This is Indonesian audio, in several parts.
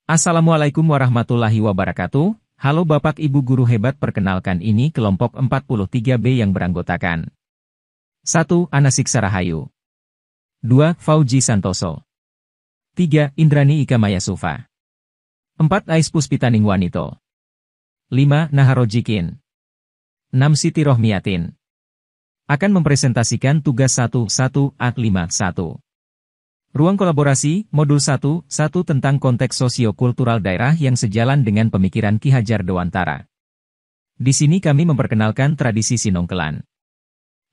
Assalamualaikum warahmatullahi wabarakatuh. Halo Bapak Ibu Guru hebat, perkenalkan ini kelompok 43B yang beranggotakan 1. Anasiksa Rahayu, 2. Fauji Santoso, 3. Indrani Ika Mayasufa, 4. Ais Puspitaning Wanito, 5. Naharojikin, 6. Siti Rohmiatin. Akan mempresentasikan tugas 1-1 A51. Ruang kolaborasi, Modul 1 tentang konteks sosio-kultural daerah yang sejalan dengan pemikiran Ki Hajar Dewantara. Di sini kami memperkenalkan tradisi Sinongkelan.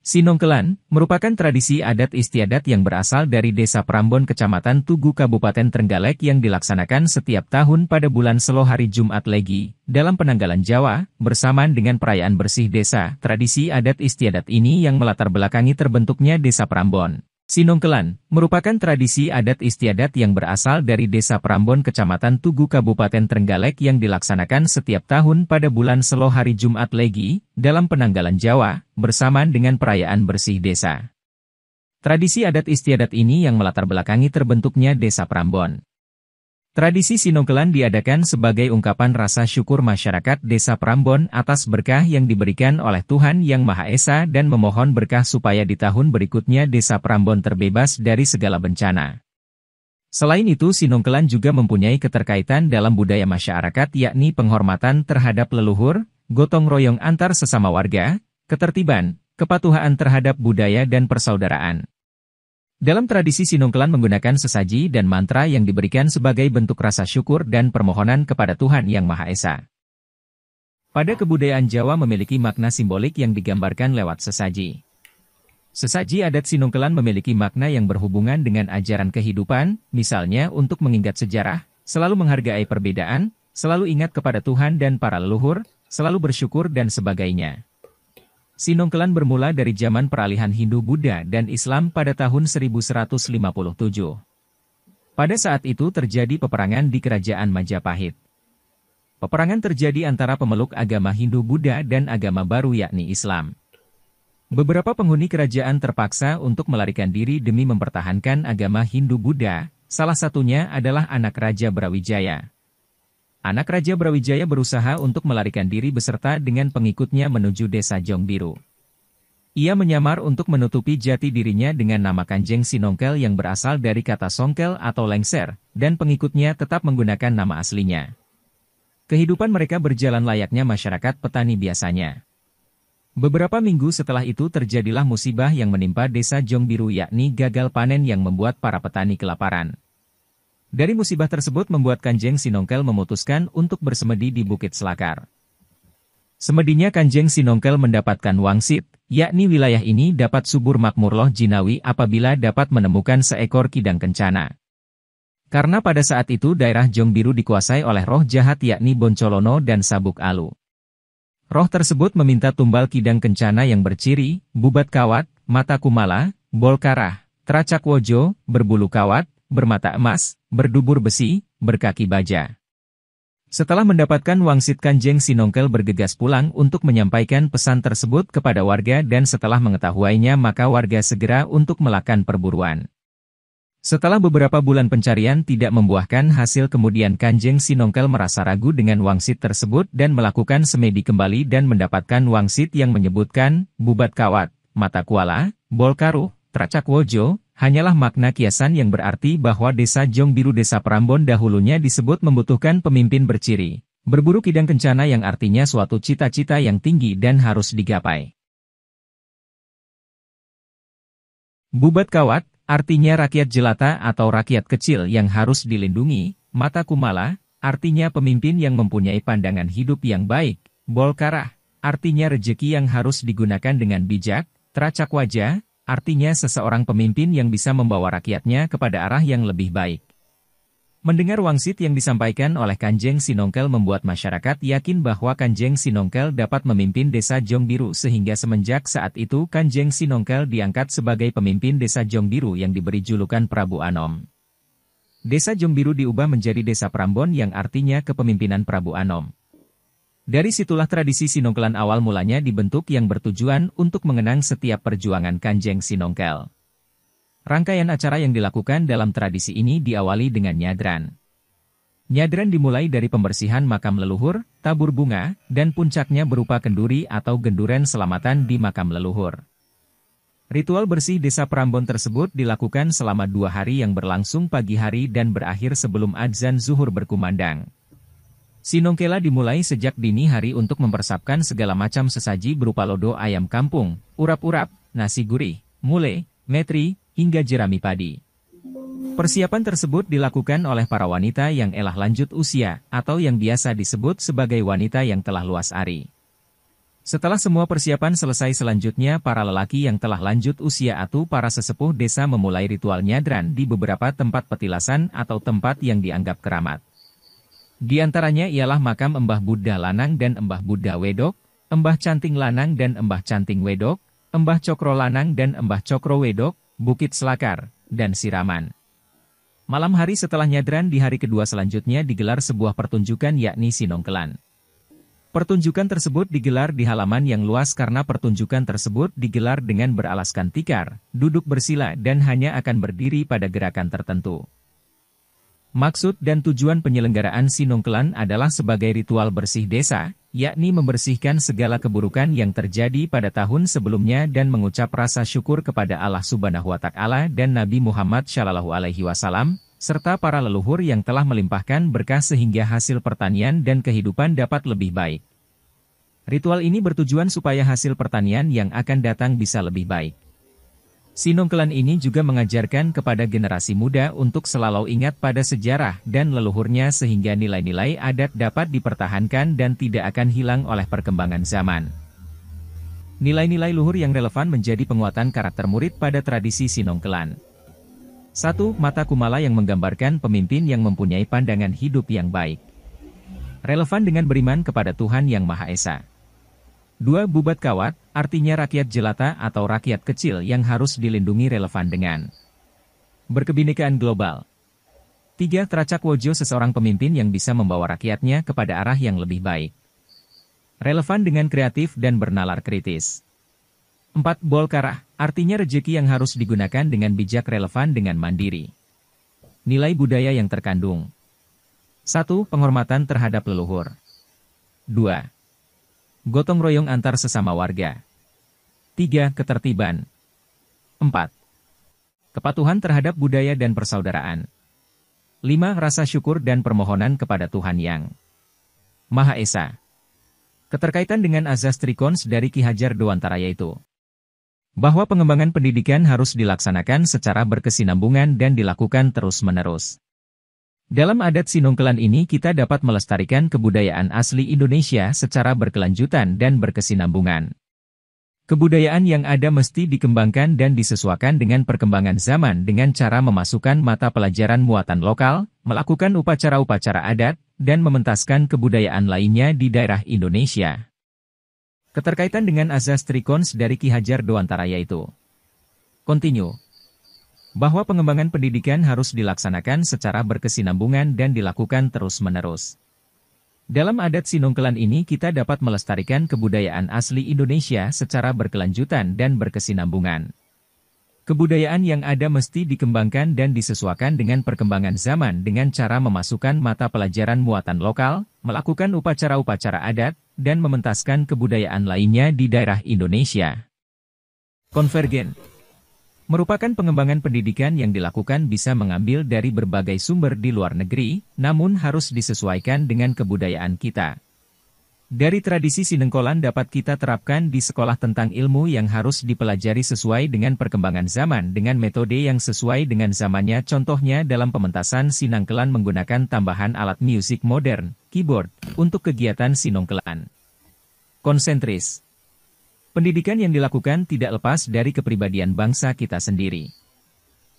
Sinongkelan merupakan tradisi adat istiadat yang berasal dari Desa Prambon Kecamatan Tugu Kabupaten Trenggalek yang dilaksanakan setiap tahun pada bulan Selo hari Jumat Legi, dalam penanggalan Jawa, bersamaan dengan perayaan bersih desa. Tradisi adat istiadat ini yang melatar belakangi terbentuknya Desa Prambon. Sinongkelan merupakan tradisi adat istiadat yang berasal dari Desa Prambon Kecamatan Tugu Kabupaten Trenggalek yang dilaksanakan setiap tahun pada bulan Selo hari Jumat Legi, dalam penanggalan Jawa, bersamaan dengan perayaan bersih desa. Tradisi adat istiadat ini yang melatar belakangi terbentuknya Desa Prambon. Tradisi Sinongkelan diadakan sebagai ungkapan rasa syukur masyarakat Desa Prambon atas berkah yang diberikan oleh Tuhan Yang Maha Esa dan memohon berkah supaya di tahun berikutnya Desa Prambon terbebas dari segala bencana. Selain itu, Sinongkelan juga mempunyai keterkaitan dalam budaya masyarakat, yakni penghormatan terhadap leluhur, gotong royong antar sesama warga, ketertiban, kepatuhan terhadap budaya dan persaudaraan. Dalam tradisi Sinongkelan menggunakan sesaji dan mantra yang diberikan sebagai bentuk rasa syukur dan permohonan kepada Tuhan Yang Maha Esa. Pada kebudayaan Jawa memiliki makna simbolik yang digambarkan lewat sesaji. Sesaji adat Sinongkelan memiliki makna yang berhubungan dengan ajaran kehidupan, misalnya untuk mengingat sejarah, selalu menghargai perbedaan, selalu ingat kepada Tuhan dan para leluhur, selalu bersyukur dan sebagainya. Sinongkelan bermula dari zaman peralihan Hindu-Buddha dan Islam pada tahun 1157. Pada saat itu terjadi peperangan di Kerajaan Majapahit. Peperangan terjadi antara pemeluk agama Hindu-Buddha dan agama baru yakni Islam. Beberapa penghuni kerajaan terpaksa untuk melarikan diri demi mempertahankan agama Hindu-Buddha, salah satunya adalah anak Raja Brawijaya. Anak Raja Brawijaya berusaha untuk melarikan diri beserta dengan pengikutnya menuju desa Jongbiru. Ia menyamar untuk menutupi jati dirinya dengan nama Kanjeng Sinongkel yang berasal dari kata songkel atau lengser, dan pengikutnya tetap menggunakan nama aslinya. Kehidupan mereka berjalan layaknya masyarakat petani biasanya. Beberapa minggu setelah itu terjadilah musibah yang menimpa desa Jongbiru, yakni gagal panen yang membuat para petani kelaparan. Dari musibah tersebut membuat Kanjeng Sinongkel memutuskan untuk bersemedi di Bukit Selakar. Semedinya Kanjeng Sinongkel mendapatkan wangsit, yakni wilayah ini dapat subur makmur loh jinawi apabila dapat menemukan seekor kidang kencana. Karena pada saat itu daerah Jongbiru dikuasai oleh roh jahat yakni Boncolono dan Sabuk Alu. Roh tersebut meminta tumbal kidang kencana yang berciri, bubat kawat, mata kumala, bol karah, teracak wojo, berbulu kawat, bermata emas, berdubur besi, berkaki baja. Setelah mendapatkan wangsit, Kanjeng Sinongkel bergegas pulang untuk menyampaikan pesan tersebut kepada warga dan setelah mengetahuinya maka warga segera untuk melakukan perburuan. Setelah beberapa bulan pencarian tidak membuahkan hasil, kemudian Kanjeng Sinongkel merasa ragu dengan wangsit tersebut dan melakukan semedi kembali dan mendapatkan wangsit yang menyebutkan, bubat kawat, mata kuala, bol karuh, teracak wojo, hanyalah makna kiasan yang berarti bahwa desa Jongbiru Desa Prambon dahulunya disebut membutuhkan pemimpin berciri, berburu kidang kencana yang artinya suatu cita-cita yang tinggi dan harus digapai. Bubat kawat, artinya rakyat jelata atau rakyat kecil yang harus dilindungi, mata kumala, artinya pemimpin yang mempunyai pandangan hidup yang baik, bol karah, artinya rejeki yang harus digunakan dengan bijak, teracak wajah, artinya seseorang pemimpin yang bisa membawa rakyatnya kepada arah yang lebih baik. Mendengar wangsit yang disampaikan oleh Kanjeng Sinongkel membuat masyarakat yakin bahwa Kanjeng Sinongkel dapat memimpin desa Jongbiru sehingga semenjak saat itu Kanjeng Sinongkel diangkat sebagai pemimpin desa Jongbiru yang diberi julukan Prabu Anom. Desa Jongbiru diubah menjadi Desa Prambon yang artinya kepemimpinan Prabu Anom. Dari situlah tradisi Sinongkelan awal mulanya dibentuk yang bertujuan untuk mengenang setiap perjuangan Kanjeng Sinongkel. Rangkaian acara yang dilakukan dalam tradisi ini diawali dengan nyadran. Nyadran dimulai dari pembersihan makam leluhur, tabur bunga, dan puncaknya berupa kenduri atau genduren selamatan di makam leluhur. Ritual bersih desa Prambon tersebut dilakukan selama 2 hari yang berlangsung pagi hari dan berakhir sebelum adzan zuhur berkumandang. Sinongkela dimulai sejak dini hari untuk mempersiapkan segala macam sesaji berupa lodo ayam kampung, urap-urap, nasi gurih, mule, metri, hingga jerami padi. Persiapan tersebut dilakukan oleh para wanita yang elah lanjut usia, atau yang biasa disebut sebagai wanita yang telah luas ari. Setelah semua persiapan selesai selanjutnya para lelaki yang telah lanjut usia atau para sesepuh desa memulai ritual nyadran di beberapa tempat petilasan atau tempat yang dianggap keramat. Di antaranya ialah makam Embah Buddha Lanang dan Embah Buddha Wedok, Embah Canting Lanang dan Embah Canting Wedok, Embah Cokro Lanang dan Embah Cokro Wedok, Bukit Selakar, dan Siraman. Malam hari setelah nyadran di hari kedua selanjutnya digelar sebuah pertunjukan yakni Sinongkelan. Pertunjukan tersebut digelar di halaman yang luas karena pertunjukan tersebut digelar dengan beralaskan tikar, duduk bersila dan hanya akan berdiri pada gerakan tertentu. Maksud dan tujuan penyelenggaraan Sinongkelan adalah sebagai ritual bersih desa, yakni membersihkan segala keburukan yang terjadi pada tahun sebelumnya dan mengucap rasa syukur kepada Allah Subhanahu wa Ta'ala dan Nabi Muhammad SAW, serta para leluhur yang telah melimpahkan berkah sehingga hasil pertanian dan kehidupan dapat lebih baik. Ritual ini bertujuan supaya hasil pertanian yang akan datang bisa lebih baik. Sinongkelan ini juga mengajarkan kepada generasi muda untuk selalu ingat pada sejarah dan leluhurnya sehingga nilai-nilai adat dapat dipertahankan dan tidak akan hilang oleh perkembangan zaman. Nilai-nilai luhur yang relevan menjadi penguatan karakter murid pada tradisi Sinongkelan. 1. Mata kumala yang menggambarkan pemimpin yang mempunyai pandangan hidup yang baik. Relevan dengan beriman kepada Tuhan Yang Maha Esa. 2. Bubat kawat, artinya rakyat jelata atau rakyat kecil yang harus dilindungi relevan dengan berkebinekaan global. 3. Tracak wojo, seseorang pemimpin yang bisa membawa rakyatnya kepada arah yang lebih baik. Relevan dengan kreatif dan bernalar kritis. 4. Bolkarah, artinya rejeki yang harus digunakan dengan bijak relevan dengan mandiri. Nilai budaya yang terkandung. 1. Penghormatan terhadap leluhur. 2. Gotong royong antar sesama warga. 3. Ketertiban. 4. Kepatuhan terhadap budaya dan persaudaraan. 5. Rasa syukur dan permohonan kepada Tuhan Yang Maha Esa. Keterkaitan dengan azas Trikons dari Ki Hajar Dewantara yaitu bahwa pengembangan pendidikan harus dilaksanakan secara berkesinambungan dan dilakukan terus-menerus. Dalam adat Sinongkelan ini kita dapat melestarikan kebudayaan asli Indonesia secara berkelanjutan dan berkesinambungan. Kebudayaan yang ada mesti dikembangkan dan disesuaikan dengan perkembangan zaman dengan cara memasukkan mata pelajaran muatan lokal, melakukan upacara-upacara adat, dan mementaskan kebudayaan lainnya di daerah Indonesia. Keterkaitan dengan azas Trikons dari Ki Hajar Dewantara yaitu continue. Bahwa pengembangan pendidikan harus dilaksanakan secara berkesinambungan dan dilakukan terus-menerus. Dalam adat Sinongkelan ini kita dapat melestarikan kebudayaan asli Indonesia secara berkelanjutan dan berkesinambungan. Kebudayaan yang ada mesti dikembangkan dan disesuaikan dengan perkembangan zaman dengan cara memasukkan mata pelajaran muatan lokal, melakukan upacara-upacara adat, dan mementaskan kebudayaan lainnya di daerah Indonesia. Konvergen merupakan pengembangan pendidikan yang dilakukan bisa mengambil dari berbagai sumber di luar negeri, namun harus disesuaikan dengan kebudayaan kita. Dari tradisi Sinongkelan dapat kita terapkan di sekolah tentang ilmu yang harus dipelajari sesuai dengan perkembangan zaman dengan metode yang sesuai dengan zamannya. Contohnya dalam pementasan Sinongkelan menggunakan tambahan alat musik modern, keyboard, untuk kegiatan Sinongkelan. Konsentris. Pendidikan yang dilakukan tidak lepas dari kepribadian bangsa kita sendiri.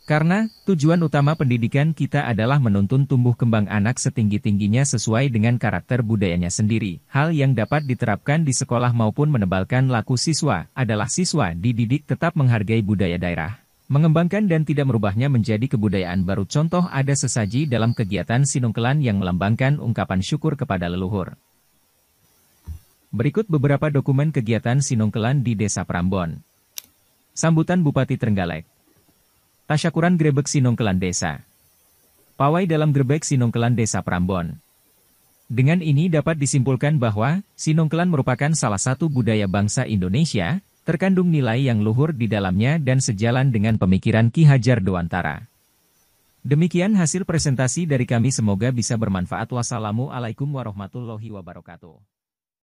Karena, tujuan utama pendidikan kita adalah menuntun tumbuh kembang anak setinggi-tingginya sesuai dengan karakter budayanya sendiri. Hal yang dapat diterapkan di sekolah maupun menebalkan laku siswa, adalah siswa dididik tetap menghargai budaya daerah, mengembangkan dan tidak merubahnya menjadi kebudayaan baru. Contoh ada sesaji dalam kegiatan Sinongkelan yang melambangkan ungkapan syukur kepada leluhur. Berikut beberapa dokumen kegiatan Sinongkelan di Desa Prambon. Sambutan Bupati Trenggalek. Tasyakuran Grebek Sinongkelan Desa. Pawai dalam Grebek Sinongkelan Desa Prambon. Dengan ini dapat disimpulkan bahwa, Sinongkelan merupakan salah satu budaya bangsa Indonesia, terkandung nilai yang luhur di dalamnya dan sejalan dengan pemikiran Ki Hajar Dewantara. Demikian hasil presentasi dari kami, semoga bisa bermanfaat. Wassalamualaikum warahmatullahi wabarakatuh.